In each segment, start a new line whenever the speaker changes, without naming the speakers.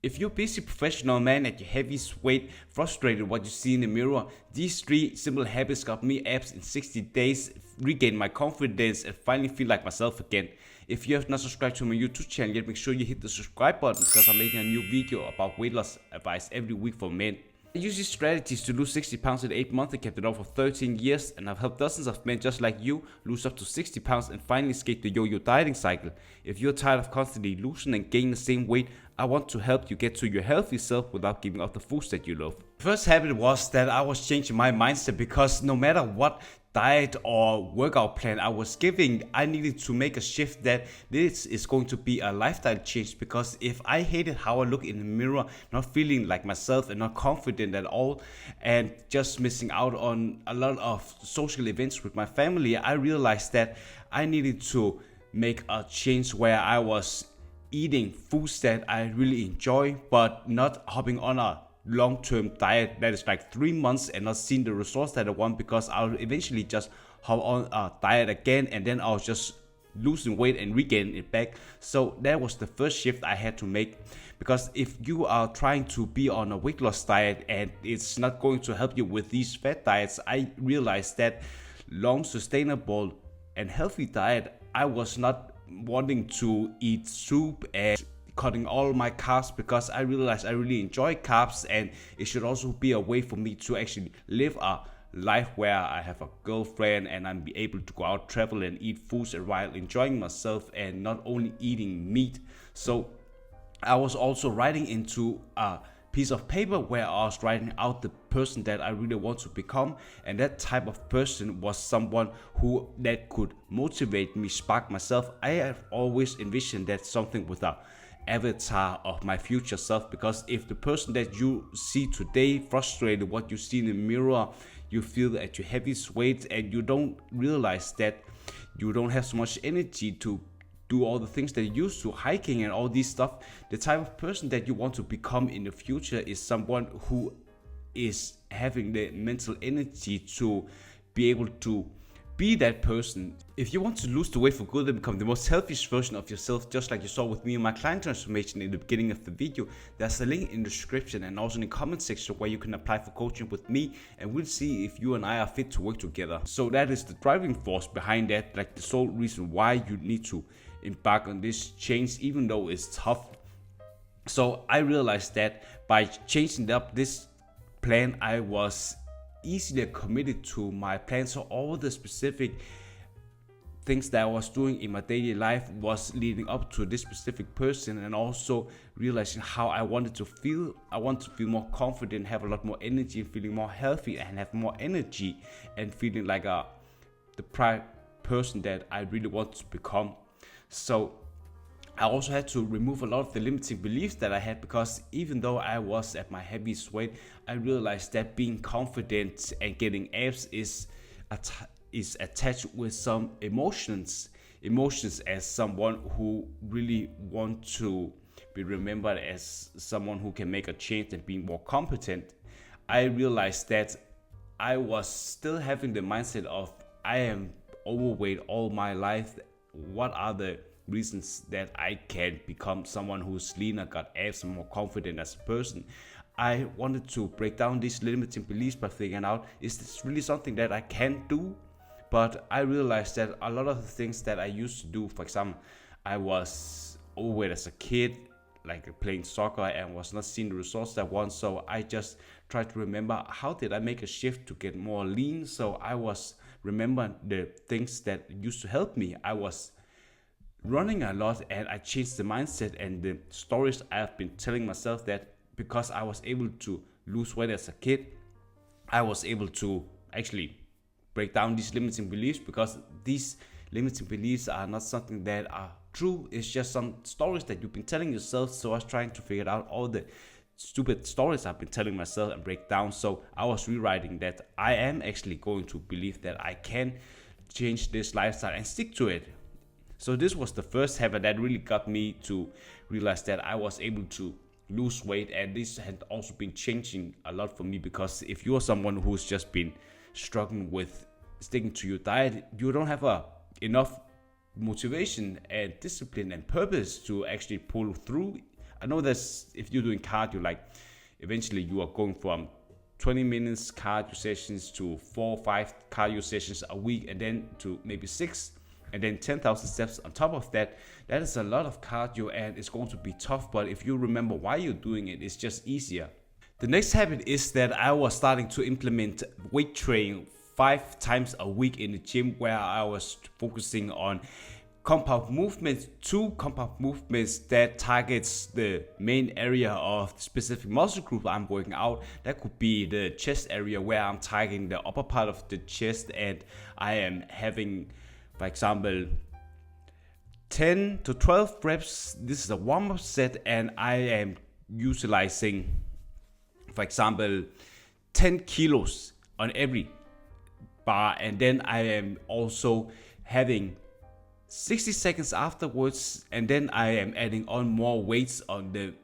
If you're a busy professional man at your heaviest weight, frustrated what you see in the mirror, these 3 simple habits got me abs in 60 days, regained my confidence, and finally feel like myself again. If you have not subscribed to my YouTube channel yet, make sure you hit the subscribe button because I'm making a new video about weight loss advice every week for men. I use these strategies to lose 60 pounds in 8 months. I kept it on for 13 years and I've helped dozens of men just like you lose up to 60 pounds and finally escape the yo-yo dieting cycle. If you're tired of constantly losing and gaining the same weight, I want to help you get to your healthy self without giving up the foods that you love. First habit was that I was changing my mindset because no matter what diet or workout plan I was giving, I needed to make a shift that this is going to be a lifestyle change. Because if I hated how I look in the mirror, not feeling like myself and not confident at all, and just missing out on a lot of social events with my family, I realized that I needed to make a change where I was eating foods that I really enjoy, but not hopping on a long-term diet that is like 3 months and not seeing the results that I want, because I'll eventually just hop on a diet again and then I'll just losing weight and regaining it back. So that was the first shift I had to make, because if you are trying to be on a weight loss diet and it's not going to help you with these fat diets, I realized that long sustainable and healthy diet, I was not wanting to eat soup and cutting all my carbs, because I realized I really enjoy carbs and it should also be a way for me to actually live a life where I have a girlfriend and I'm be able to go out, travel and eat foods while enjoying myself and not only eating meat. So I was also writing into a piece of paper where I was writing out the person that I really want to become, and that type of person was someone who that could motivate me, spark myself. I have always envisioned that something with a avatar of my future self, because if the person that you see today frustrated what you see in the mirror, you feel at your heaviest weight and you don't realize that you don't have so much energy to do all the things that you used to, hiking and all this stuff, the type of person that you want to become in the future is someone who is having the mental energy to be able to be that person. If you want to lose the weight for good and become the most healthiest version of yourself, just like you saw with me in my client transformation in the beginning of the video, there's a link in the description and also in the comment section where you can apply for coaching with me, and we'll see if you and I are fit to work together. So that is the driving force behind that, like the sole reason why you need to embark on this change, even though it's tough. So I realized that by changing up this plan, I was easily committed to my plan. So all the specific things that I was doing in my daily life was leading up to this specific person, and also realizing how I wanted to feel. I want to feel more confident, have a lot more energy, feeling more healthy and have more energy, and feeling like the deprived person that I really want to become. So I also had to remove a lot of the limiting beliefs that I had, because even though I was at my heaviest weight, I realized that being confident and getting abs is attached with some emotions as someone who really want to be remembered as someone who can make a change and be more competent. I realized that I was still having the mindset of I am overweight all my life. What are the reasons that I can become someone who's leaner, got abs, and more confident as a person? I wanted to break down these limiting beliefs by figuring out, is this really something that I can do? But I realized that a lot of the things that I used to do, for example, I was overweight as a kid, like playing soccer, and was not seeing the results that I want. So I just tried to remember, how did I make a shift to get more lean? So I was remembering the things that used to help me. I was running a lot and I changed the mindset and the stories I've been telling myself, that because I was able to lose weight as a kid, I was able to actually break down these limiting beliefs, because these limiting beliefs are not something that are true. It's just some stories that you've been telling yourself. So I was trying to figure out all the stupid stories I've been telling myself and break down. So I was rewriting that I am actually going to believe that I can change this lifestyle and stick to it. So this was the first habit that really got me to realize that I was able to lose weight, and this had also been changing a lot for me, because if you're someone who's just been struggling with sticking to your diet, you don't have enough motivation and discipline and purpose to actually pull through I know that if you're doing cardio, like eventually you are going from 20 minutes cardio sessions to 4 or 5 cardio sessions a week, and then to maybe 6, and then 10,000 steps on top of that. That is a lot of cardio, and it's going to be tough, but if you remember why you're doing it, it's just easier. The next habit is that I was starting to implement weight training 5 times a week in the gym, where I was focusing on compound movements, 2 compound movements that targets the main area of the specific muscle group I'm working out. That could be the chest area, where I'm targeting the upper part of the chest, and I am having, for example, 10 to 12 reps. This is a warm-up set, and I am utilizing, for example, 10 kilos on every bar, and then I am also having 60 seconds afterwards, and then I am adding on more weights on the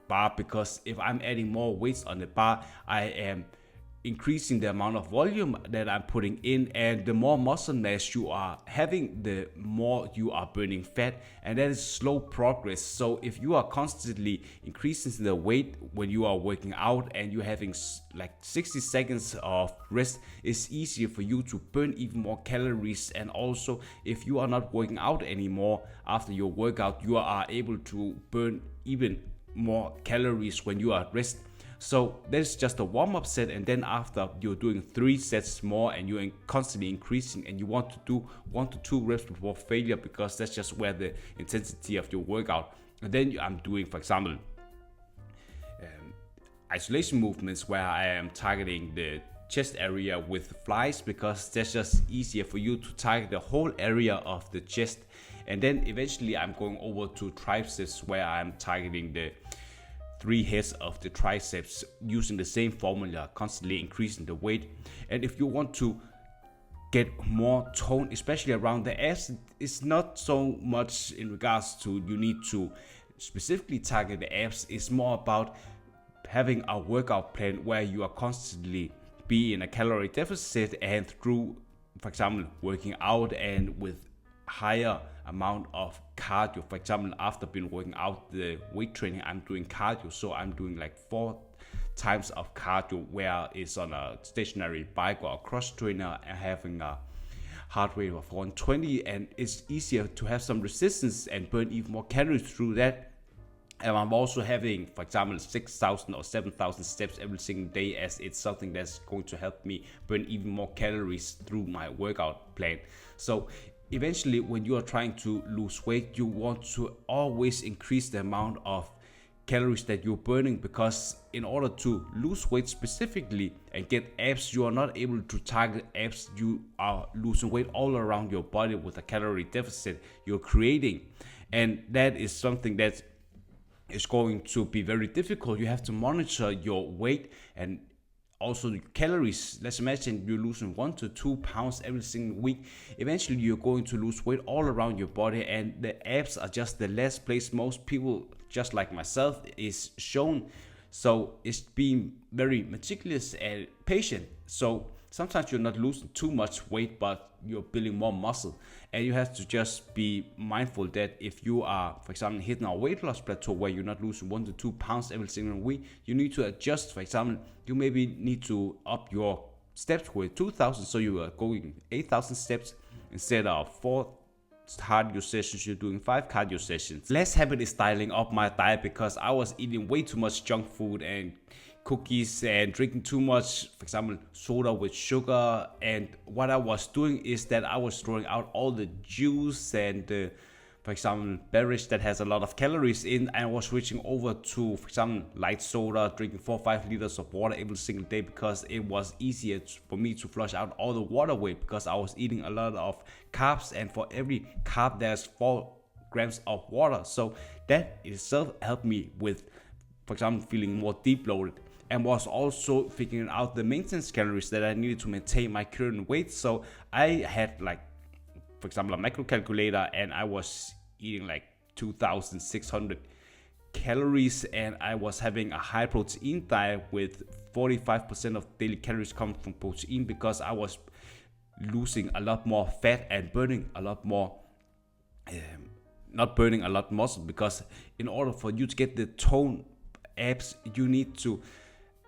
bar, because if I'm adding more weights on the bar, I am increasing the amount of volume that I'm putting in, and the more muscle mass you are having, the more you are burning fat, and that is slow progress. So if you are constantly increasing the weight when you are working out and you're having like 60 seconds of rest, it's easier for you to burn even more calories. And also, if you are not working out anymore after your workout, you are able to burn even more calories when you are at rest. So that's just a warm-up set, and then after you're doing 3 sets more, and you're constantly increasing, and you want to do 1 to 2 reps before failure, because that's just where the intensity of your workout. And then I'm doing, for example, isolation movements, where I am targeting the chest area with flies, because that's just easier for you to target the whole area of the chest. And then eventually I'm going over to triceps, where I'm targeting the 3 heads of the triceps using the same formula, constantly increasing the weight. And if you want to get more tone, especially around the abs, it's not so much in regards to you need to specifically target the abs. It's more about having a workout plan where you are constantly be in a calorie deficit, and through, for example, working out and with higher amount of cardio. For example, after been working out the weight training, I'm doing cardio, so I'm doing like 4 times of cardio, where it's on a stationary bike or a cross trainer, and having a heart rate of 120, and it's easier to have some resistance and burn even more calories through that. And I'm also having, for example, 6,000 or 7,000 steps every single day, as it's something that's going to help me burn even more calories through my workout plan. So eventually, when you are trying to lose weight, you want to always increase the amount of calories that you're burning, because in order to lose weight specifically and get abs, you are not able to target abs. You are losing weight all around your body with a calorie deficit you're creating, and that is something that is going to be very difficult. You have to monitor your weight and also calories. Let's imagine you're losing 1 to 2 pounds every single week. Eventually you're going to lose weight all around your body, and the abs are just the last place most people, just like myself, is shown. So it's being very meticulous and patient. So sometimes you're not losing too much weight, but you're building more muscle, and you have to just be mindful that if you are, for example, hitting a weight loss plateau where you're not losing 1 to 2 pounds every single week, you need to adjust. For example, you maybe need to up your steps with 2,000, so you are going 8,000 steps instead of 4 cardio sessions. You're doing 5 cardio sessions. Last habit is dialing up my diet, because I was eating way too much junk food and cookies and drinking too much, for example, soda with sugar. And what I was doing is that I was throwing out all the juice and for example, beverage that has a lot of calories in, and I was switching over to, for example, light soda, drinking 4 or 5 liters of water every single day, because it was easier for me to flush out all the water weight, because I was eating a lot of carbs, and for every carb there's 4 grams of water. So that itself helped me with, for example, feeling more deep bloated, and was also figuring out the maintenance calories that I needed to maintain my current weight. So I had, like, for example, a macro calculator, and I was eating like 2,600 calories, and I was having a high protein diet with 45% of daily calories coming from protein, because I was losing a lot more fat and burning a lot more not burning a lot of muscle, because in order for you to get the tone abs, you need to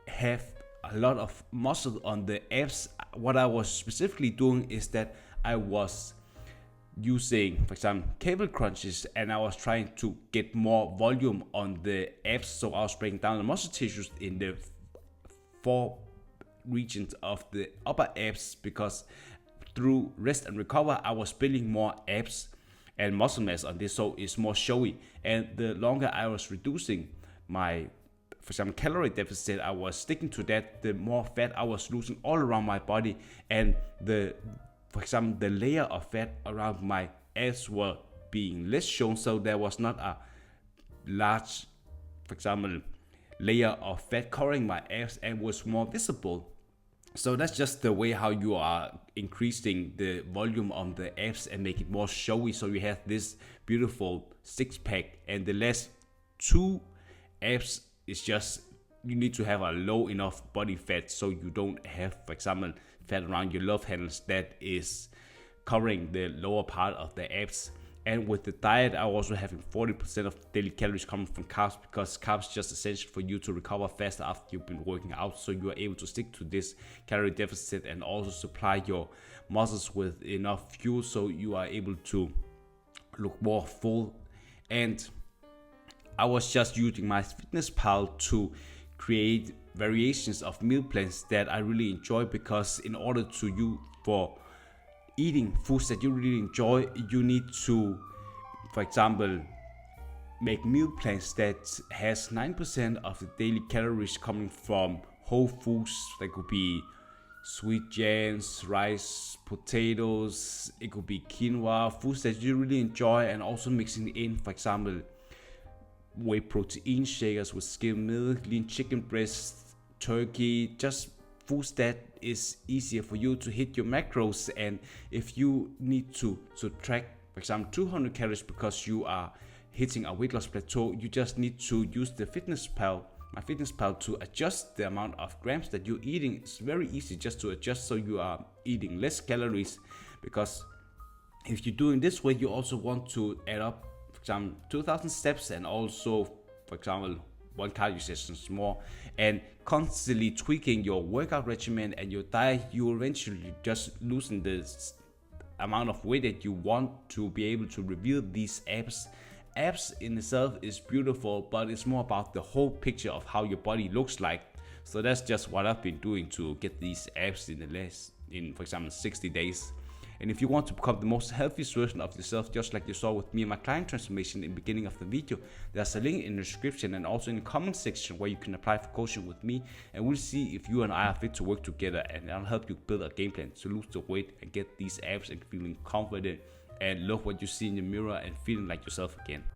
have a lot of muscle on the abs. What I was specifically doing is that I was using, for example, cable crunches, and I was trying to get more volume on the abs. So I was breaking down the muscle tissues in the four regions of the upper abs, because through rest and recover I was building more abs and muscle mass on this, so it's more showy. And the longer I was reducing my, for example, calorie deficit, I was sticking to that, the more fat I was losing all around my body, and for example, the layer of fat around my abs were being less shown, so there was not a large, for example, layer of fat covering my abs and was more visible. So that's just the way how you are increasing the volume on the abs and make it more showy, so you have this beautiful six pack. And the last two abs is just, you need to have a low enough body fat, so you don't have, for example, fat around your love handles that is covering the lower part of the abs. And with the diet, I also having 40% of daily calories coming from carbs, because carbs just essential for you to recover faster after you've been working out, so you are able to stick to this calorie deficit and also supply your muscles with enough fuel, so you are able to look more full. And I was just using my fitness pal to create variations of meal plans that I really enjoy, because in order to you for eating foods that you really enjoy, you need to, for example, make meal plans that has 9% of the daily calories coming from whole foods. That could be sweet yams, rice, potatoes, it could be quinoa, foods that you really enjoy, and also mixing in, for example, whey protein shakers with skimmed milk, lean chicken breast, turkey, just foods that is easier for you to hit your macros. And if you need to subtract, for example, 200 calories because you are hitting a weight loss plateau, you just need to use the my fitness pal to adjust the amount of grams that you're eating. It's very easy just to adjust, so you are eating less calories, because if you're doing this way, you also want to add up, for example, 2,000 steps, and also, for example, one cardio sessions more, and constantly tweaking your workout regimen and your diet, you will eventually just loosen the amount of weight that you want to be able to reveal these abs. Abs in itself is beautiful, but it's more about the whole picture of how your body looks like. So that's just what I've been doing to get these abs in for example, 60 days. And if you want to become the most healthiest version of yourself, just like you saw with me and my client transformation in the beginning of the video, there's a link in the description and also in the comment section where you can apply for coaching with me, and we'll see if you and I are fit to work together, and I'll help you build a game plan to lose the weight and get these abs and feeling confident and love what you see in the mirror and feeling like yourself again.